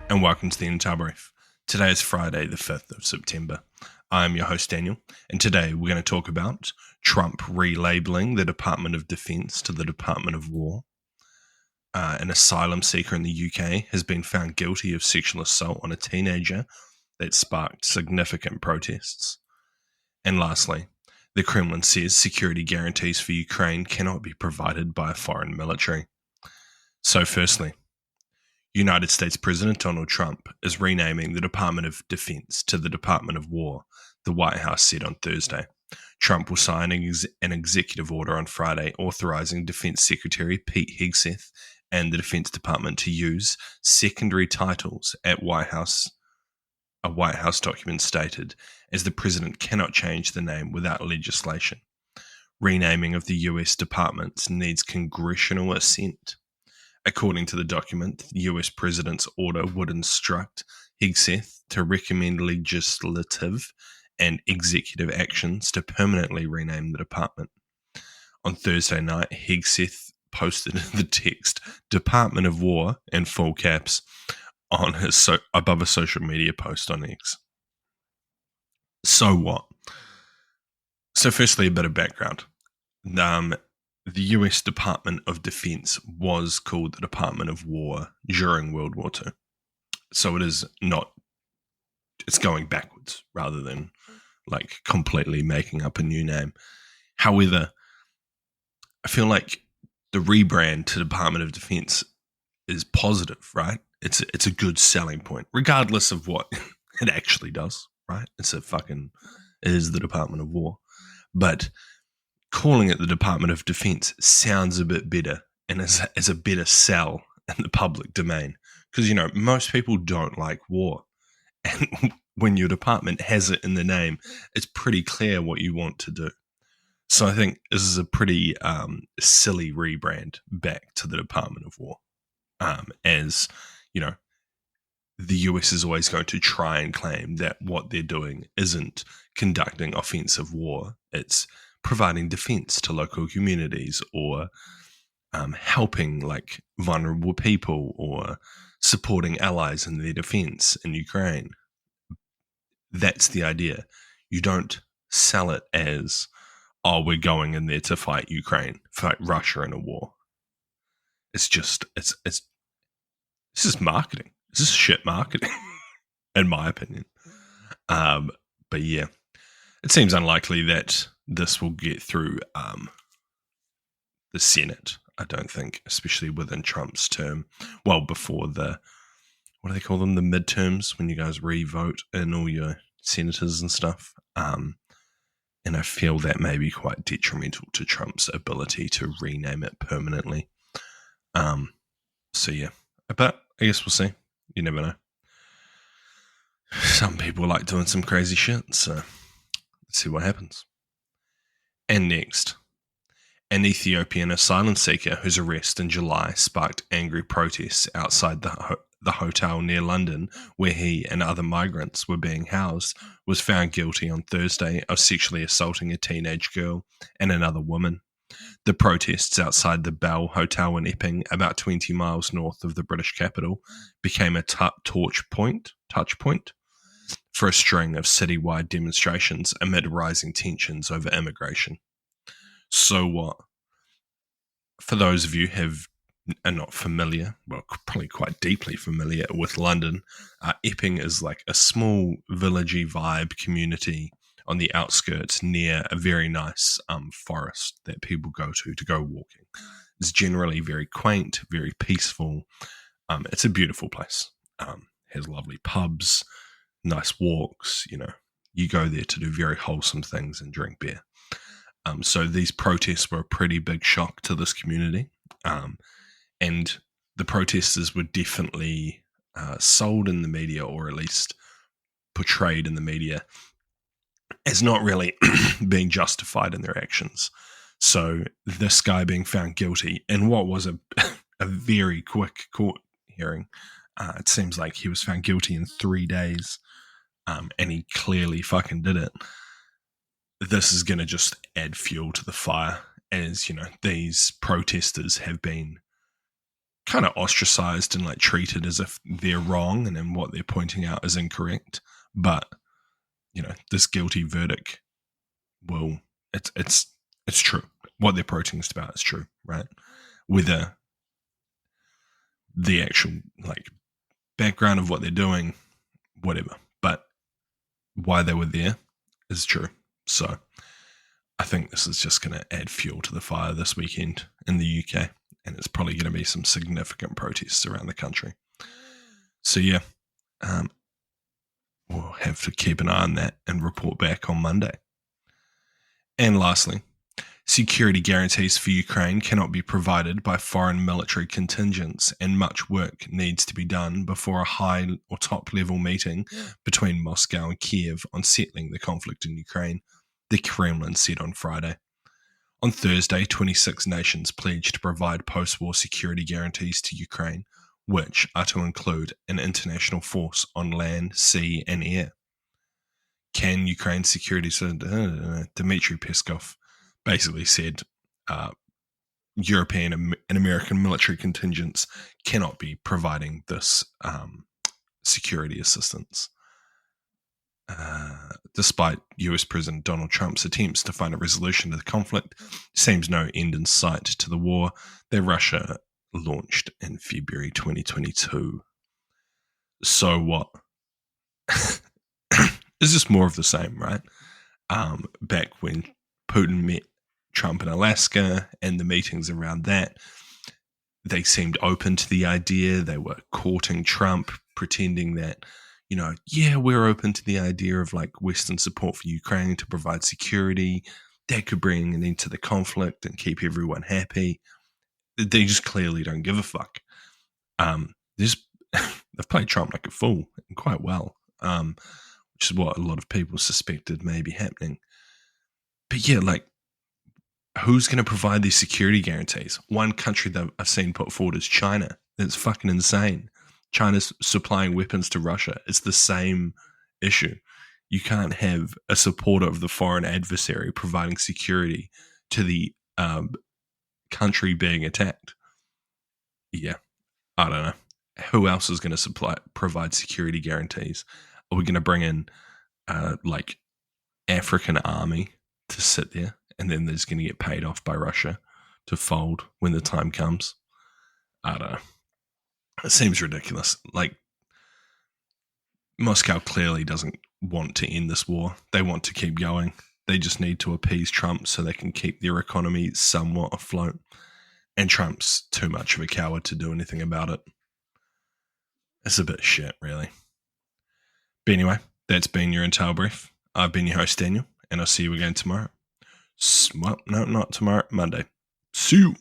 and welcome to the Entire Brief. Today is Friday, the 5th of September. I am your host, Daniel, and today we're going to talk about Trump relabeling the Department of Defense to the Department of War. An asylum seeker in the UK has been found guilty of sexual assault on a teenager that sparked significant protests. And lastly, the Kremlin says security guarantees for Ukraine cannot be provided by a foreign military. So firstly, United States President Donald Trump is renaming the Department of Defense to the Department of War, the White House said on Thursday. Trump will sign an executive order on Friday authorizing Defense Secretary Pete Hegseth and the Defense Department to use secondary titles at White House. A White House document stated, as the president cannot change the name without legislation. Renaming of the U.S. departments needs congressional assent. According to the document, the US President's order would instruct Hegseth to recommend legislative and executive actions to permanently rename the department. On Thursday night, Hegseth posted the text Department of War in full caps on his above a social media post on X. So what? So firstly, a bit of background. The US Department of Defense was called the Department of War during World War II. So it's going backwards rather than like completely making up a new name. However, I feel like the rebrand to Department of Defense is positive, right? It's a good selling point, regardless of what it actually does, right? It is the Department of War. But calling it the Department of Defense sounds a bit better and is a better sell in the public domain. Because, most people don't like war. And when your department has it in the name, it's pretty clear what you want to do. So I think this is a pretty silly rebrand back to the Department of War. As, the US is always going to try and claim that what they're doing isn't conducting offensive war. It's providing defense to local communities or helping like vulnerable people or supporting allies in their defense in Ukraine. That's the idea. You don't sell it as, we're going in there to fight Ukraine, fight Russia in a war. It's just marketing. This is shit marketing, in my opinion. But yeah, it seems unlikely that this will get through the Senate, I don't think, especially within Trump's term. Well, before what do they call them? The midterms, when you guys re-vote in all your senators and stuff. And I feel that may be quite detrimental to Trump's ability to rename it permanently. So yeah, but I guess we'll see. You never know. Some people like doing some crazy shit, so let's see what happens. And next, an Ethiopian asylum seeker whose arrest in July sparked angry protests outside the hotel near London where he and other migrants were being housed was found guilty on Thursday of sexually assaulting a teenage girl and another woman. The protests outside the Bell Hotel in Epping, about 20 miles north of the British capital, became a touch point for a string of citywide demonstrations amid rising tensions over immigration. So what? For those of you who are not familiar, well, probably quite deeply familiar with London, Epping is like a small villagey vibe community on the outskirts near a very nice forest that people go to go walking. It's generally very quaint, very peaceful. It's a beautiful place. Has lovely pubs, nice walks. You go there to do very wholesome things and drink beer. So these protests were a pretty big shock to this community. And the protesters were definitely sold in the media, or at least portrayed in the media, as not really being justified in their actions. So this guy being found guilty in what was a very quick court hearing, it seems like he was found guilty in 3 days, and he clearly fucking did it. This is going to just add fuel to the fire, as these protesters have been kind of ostracized and like treated as if they're wrong and then what they're pointing out is incorrect. But this guilty verdict it's true. What they're protesting about is true, right? Whether the actual like background of what they're doing, whatever, but why they were there is true. So I think this is just going to add fuel to the fire this weekend in the UK, and it's probably going to be some significant protests around the country. So yeah, we'll have to keep an eye on that and report back on Monday. And lastly, security guarantees for Ukraine cannot be provided by foreign military contingents, and much work needs to be done before a high or top-level meeting between Moscow and Kiev on settling the conflict in Ukraine, the Kremlin said on Friday. On Thursday, 26 nations pledged to provide post-war security guarantees to Ukraine, which are to include an international force on land, sea, and air. Can Ukraine's security... Dmitry Peskov basically said European and American military contingents cannot be providing this security assistance. Despite US President Donald Trump's attempts to find a resolution to the conflict, seems no end in sight to the war that Russia launched in February 2022. So what? It's just more of the same, right? Back when Putin met Trump in Alaska and the meetings around that, they seemed open to the idea. They were courting Trump, pretending that, we're open to the idea of like Western support for Ukraine to provide security that could bring an end to the conflict and keep everyone happy. They just clearly don't give a fuck. They've played Trump like a fool and quite well, which is what a lot of people suspected may be happening. But yeah, like, who's going to provide these security guarantees? One country that I've seen put forward is China. That's fucking insane. China's supplying weapons to Russia. It's the same issue. You can't have a supporter of the foreign adversary providing security to the country being attacked. Yeah, I don't know. Who else is going to provide security guarantees? Are we going to bring in like African army to sit there, and then they're just going to get paid off by Russia to fold when the time comes? I don't know. It seems ridiculous. Like, Moscow clearly doesn't want to end this war. They want to keep going. They just need to appease Trump so they can keep their economy somewhat afloat. And Trump's too much of a coward to do anything about it. It's a bit shit, really. But anyway, that's been your Intel Brief. I've been your host, Daniel, and I'll see you again tomorrow. Well, no, not tomorrow, Monday. See you.